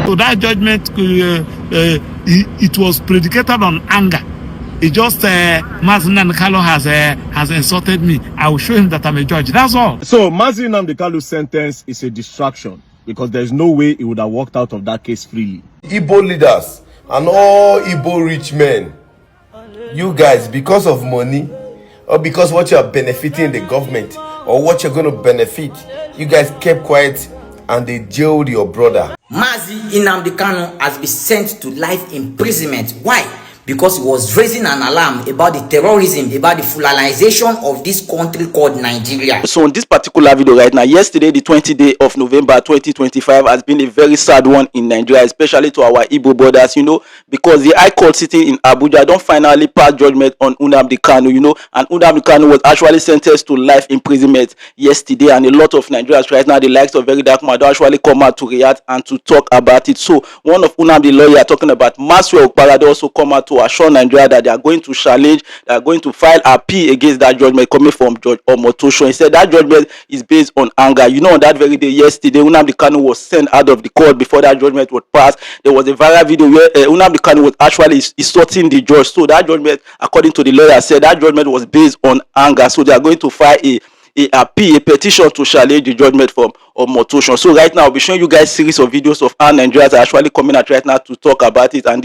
So that judgment, it was predicated on anger. It just Nnamdi Kanu has insulted me. I will show him that I'm a judge. That's all. So Nnamdi Kanu's sentence is a distraction because there's no way he would have walked out of that case freely. Igbo leaders and all Igbo rich men, you guys, because of money or because what you are benefiting the government or what you're going to benefit, you guys kept quiet and they jailed your brother. MAZI Nnamdi Kanu has been sent to life imprisonment. Why? Because he was raising an alarm about the terrorism, about the fulanization of this country called Nigeria. So in this particular video right now, yesterday, the 20th day of November 2025 has been a very sad one in Nigeria, especially to our Igbo brothers, you know, because the High Court sitting in Abuja don't finally pass judgment on Nnamdi Kanu, you know, and Nnamdi Kanu was actually sentenced to life imprisonment yesterday, and a lot of Nigerians right now, the likes of Very Dark Man, don't actually come out to react and to talk about it. So one of Nnamdi lawyer talking about Maxwell, okpara, they also come out to assure Nigeria that they are going to challenge, they are going to file appeal against that judgment coming from Judge Omotosho. He said that judgment is based on anger. You know, on that very day yesterday, Nnamdi Kanu was sent out of the court before that judgment was passed. There was a viral video where Nnamdi Kanu was actually insulting the judge. So that judgment, according to the lawyer, said that judgment was based on anger. So they are going to file a petition to challenge the judgment from Omotosho. So right now I'll be showing you guys series of videos of how Nigerians are actually coming out right now to talk about it, and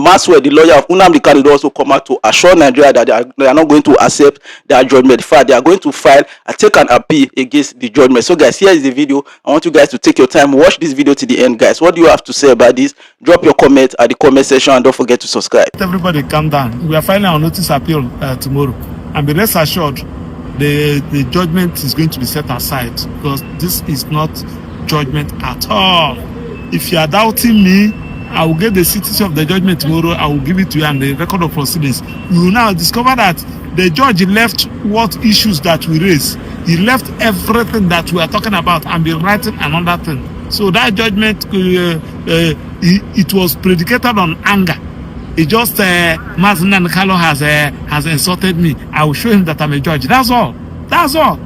Maxwell, the lawyer of Nnamdi Kanu, will also come out to assure Nigeria that they are not going to accept that judgment. In fact, they are going to file take an appeal against the judgment. So guys, here is the video. I want you guys to take your time, watch this video to the end. Guys, what do you have to say about this? Drop your comment at the comment section and don't forget to subscribe. Everybody calm down. We are filing our notice appeal tomorrow, and be rest assured the judgment is going to be set aside, because this is not judgment at all. If you are doubting me, I will get the cities of the judgment tomorrow. I will give it to you and the record of proceedings. You will now discover that the judge left what issues that we raise. He left everything that we are talking about and be writing another thing. So that judgment, it was predicated on anger. It just Nnamdi Kanu has insulted me. I will show him that I'm a judge. That's all. That's all.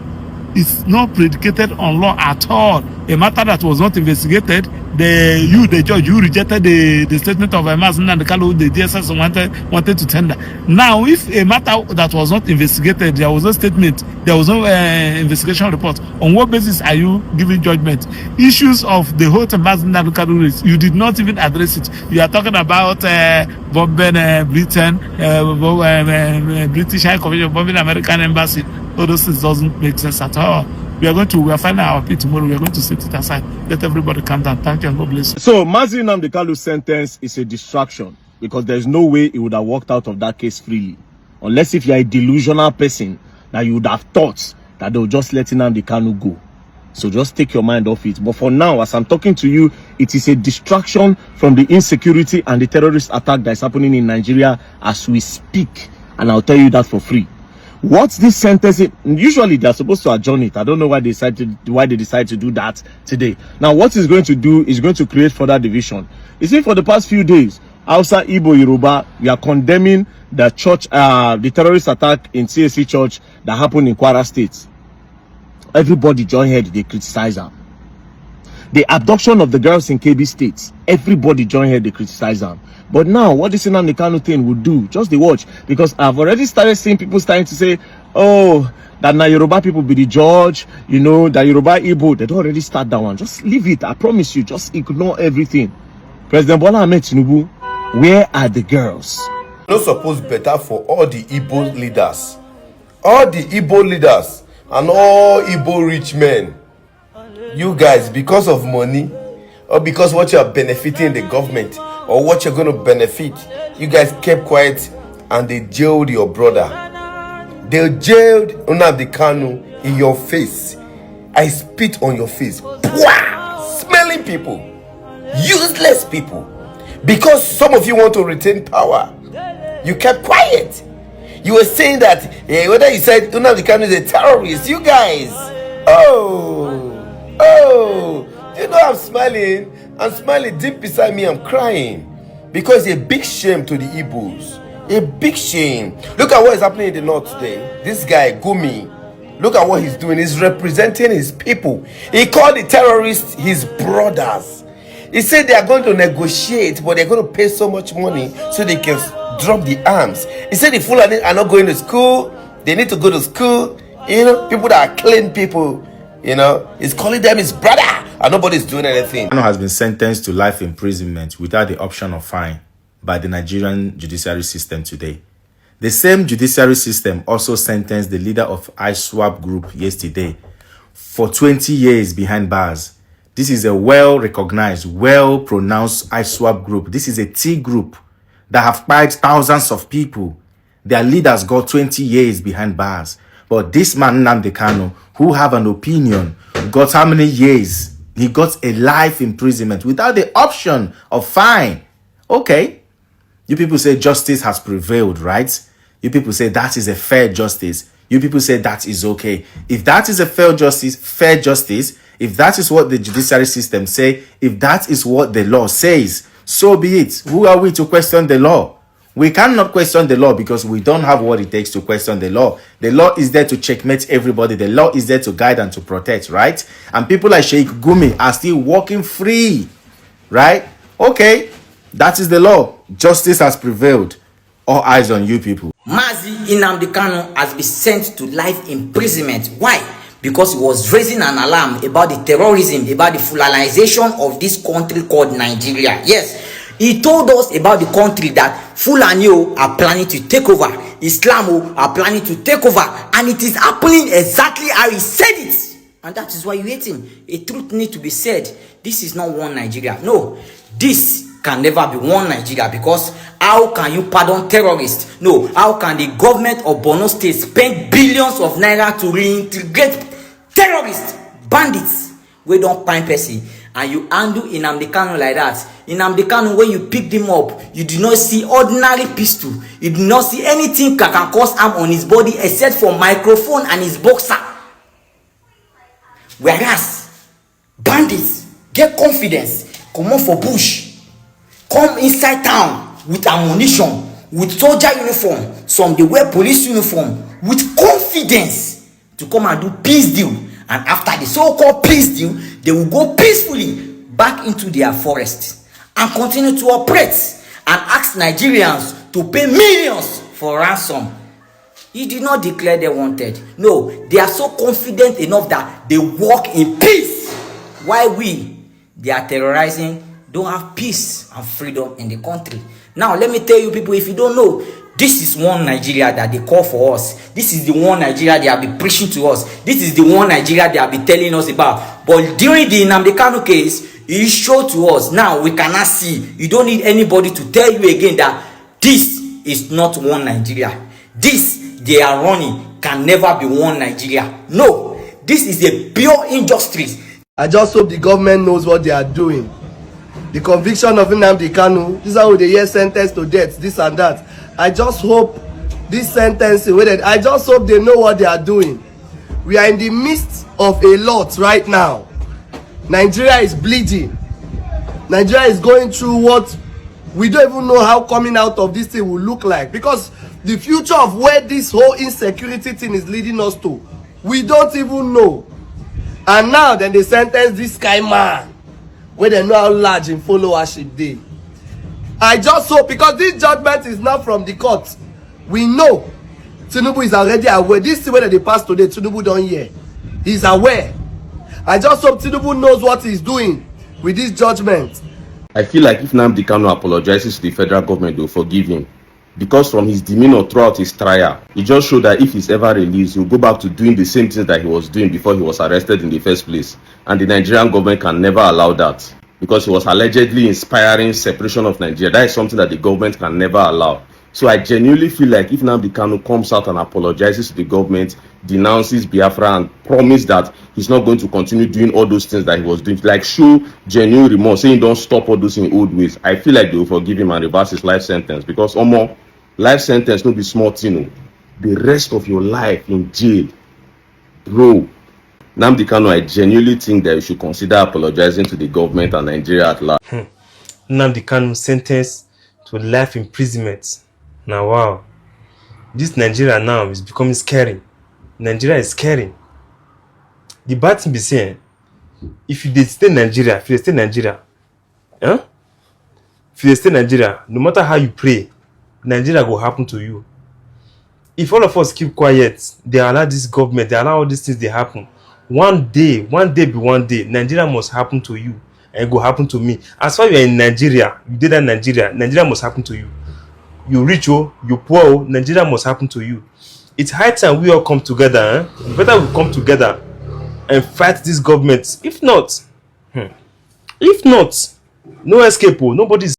It's not predicated on law at all. A matter that was not investigated. The judge, you rejected the statement of Nnamdi Kanu, the DSS wanted to tender. Now, if a matter that was not investigated, there was no statement, there was no investigation report, on what basis are you giving judgment? Issues of the whole Nnamdi Kanu, you did not even address it. You are talking about bombing Britain, British High Commission, bombing American Embassy. All those things doesn't make sense at all. We are filing our appeal tomorrow. We are going to set it aside. Let everybody calm down. Thank you and God bless you. So MAZI Nnamdi Kanu's sentence is a distraction because there's no way he would have walked out of that case freely. Unless if you're a delusional person that you would have thought that they'll just let Nnamdi Kanu go. So just take your mind off it. But for now, as I'm talking to you, it is a distraction from the insecurity and the terrorist attack that is happening in Nigeria as we speak. And I'll tell you that for free. What's this sentence? Usually they're supposed to adjourn it. I don't know why they decide to do that today. Now, what it's going to do is going to create further division. You see, for the past few days, Hausa, Igbo, Yoruba, we are condemning the church, the terrorist attack in CAC church that happened in Kwara State. Everybody joined head, they criticize her. The abduction of the girls in KB State, everybody joined head, they criticize them. But now, what this Nnamdi Kanu thing would do, just the watch, because I've already started seeing people starting to say, oh, that now Yoruba people be the judge, you know, that Yoruba Igbo, they don't already start that one. Just leave it, I promise you, just ignore everything. President Bola Ahmed Tinubu, where are the girls? No suppose better for all the Igbo leaders. All the Igbo leaders and all Igbo rich men. You guys, because of money, or because what you are benefiting the government, or what you're going to benefit, you guys kept quiet and they jailed your brother. They jailed Nnamdi Kanu in your face. I spit on your face. Pwah! Smelling people, useless people. Because some of you want to retain power, you kept quiet. You were saying that whether you said Nnamdi Kanu is a terrorist, you guys, you know I'm smiling. I'm smiling deep beside me. I'm crying because it's a big shame to the Igbos. A big shame. Look at what is happening in the north today. This guy Gumi, look at what he's doing. He's representing his people. He called the terrorists his brothers. He said they are going to negotiate, but they're going to pay so much money so they can drop the arms. He said the Fulani are not going to school. They need to go to school. You know, people that are clean people, you know, he's calling them his brother, and nobody's doing anything. Kanu has been sentenced to life imprisonment without the option of fine by the Nigerian judiciary system today. The same judiciary system also sentenced the leader of IPOB group yesterday for 20 years behind bars. This is a well-recognized, well-pronounced IPOB group. This is a T group that have fired thousands of people. Their leaders got 20 years behind bars. But this man, Nnamdi Kanu, who have an opinion, got how many years? He got a life imprisonment without the option of fine. Okay. You people say justice has prevailed, right? You people say that is a fair justice. You people say that is okay. If that is a fair justice, if that is what the judiciary system say, if that is what the law says, so be it. Who are we to question the law? We cannot question the law because we don't have what it takes to question the law. The law is there to checkmate everybody. The law is there to guide and to protect, right? And people like Sheikh Gumi are still walking free, right? Okay, that is the law. Justice has prevailed. All eyes on you people. MAZI Nnamdi Kanu has been sent to life imprisonment. Why? Because he was raising an alarm about the terrorism, about the Fulanization of this country called Nigeria. Yes, he told us about the country that Fulani are planning to take over, Islam are planning to take over, and it is happening exactly how he said it. And that is why you hate him. A truth needs to be said. This is not one Nigeria. No, this can never be one Nigeria, because how can you pardon terrorists? No, how can the government of Borno State spend billions of naira to reintegrate terrorists, bandits, we don't find person, and you handle Nnamdi Kanu like that? Nnamdi Kanu, when you picked him up, you did not see ordinary pistol, you did not see anything that can cause harm on his body except for microphone and his boxer. Whereas bandits get confidence, come on for bush, come inside town with ammunition, with soldier uniform, some they wear police uniform, with confidence to come and do peace deal. And after the so-called peace deal, they will go peacefully back into their forest and continue to operate and ask Nigerians to pay millions for ransom. He did not declare they wanted. No, they are so confident enough that they walk in peace. While they are terrorizing, don't have peace and freedom in the country. Now, let me tell you people, if you don't know, this is one Nigeria that they call for us. This is the one Nigeria they have been preaching to us. This is the one Nigeria they have been telling us about. But during the Nnamdi Kanu case, he showed to us. Now we cannot see. You don't need anybody to tell you again that this is not one Nigeria. This they are running can never be one Nigeria. No, this is a pure injustice. I just hope the government knows what they are doing. The conviction of Nnamdi Kanu, this is how they hear sentence to death, this and that. I just hope this sentencing, I just hope they know what they are doing. We are in the midst of a lot right now. Nigeria is bleeding. Nigeria is going through what we don't even know how coming out of this thing will look like, because the future of where this whole insecurity thing is leading us to, we don't even know. And now then they sentence this guy man, where they know how large in followership they. I just hope, because this judgment is not from the court, we know Tinubu is already aware. This is where they passed today, Tinubu don't hear. He's aware. I just hope Tinubu knows what he's doing with this judgment. I feel like if Nnamdi Kanu apologizes to the federal government, they'll forgive him. Because from his demeanor throughout his trial, it just showed that if he's ever released, he'll go back to doing the same things that he was doing before he was arrested in the first place. And the Nigerian government can never allow that, because he was allegedly inspiring separation of Nigeria. That is something that the government can never allow. So I genuinely feel like if Nnamdi Kanu comes out and apologizes to the government, denounces Biafra, and promise that he's not going to continue doing all those things that he was doing, like show genuine remorse, saying don't stop all those in old ways, I feel like they will forgive him and reverse his life sentence. Because life sentence no be small thing. The rest of your life in jail, bro. Nnamdi Kanu, I genuinely think that you should consider apologizing to the government and Nigeria at large. Nnamdi Kanu sentenced to life imprisonment. Now wow, this Nigeria now is becoming scary. Nigeria is scary. The bad thing be saying, if you stay in Nigeria, Huh? If you stay in Nigeria, no matter how you pray, Nigeria will happen to you. If all of us keep quiet, they allow this government, they allow all these things, they happen. One day, Nigeria must happen to you. And it will happen to me. As far as you're in Nigeria, you did that in Nigeria must happen to you. You rich, you poor, Nigeria must happen to you. It's high time we all come together. Better we come together and fight this government. If not, no escape. Nobody's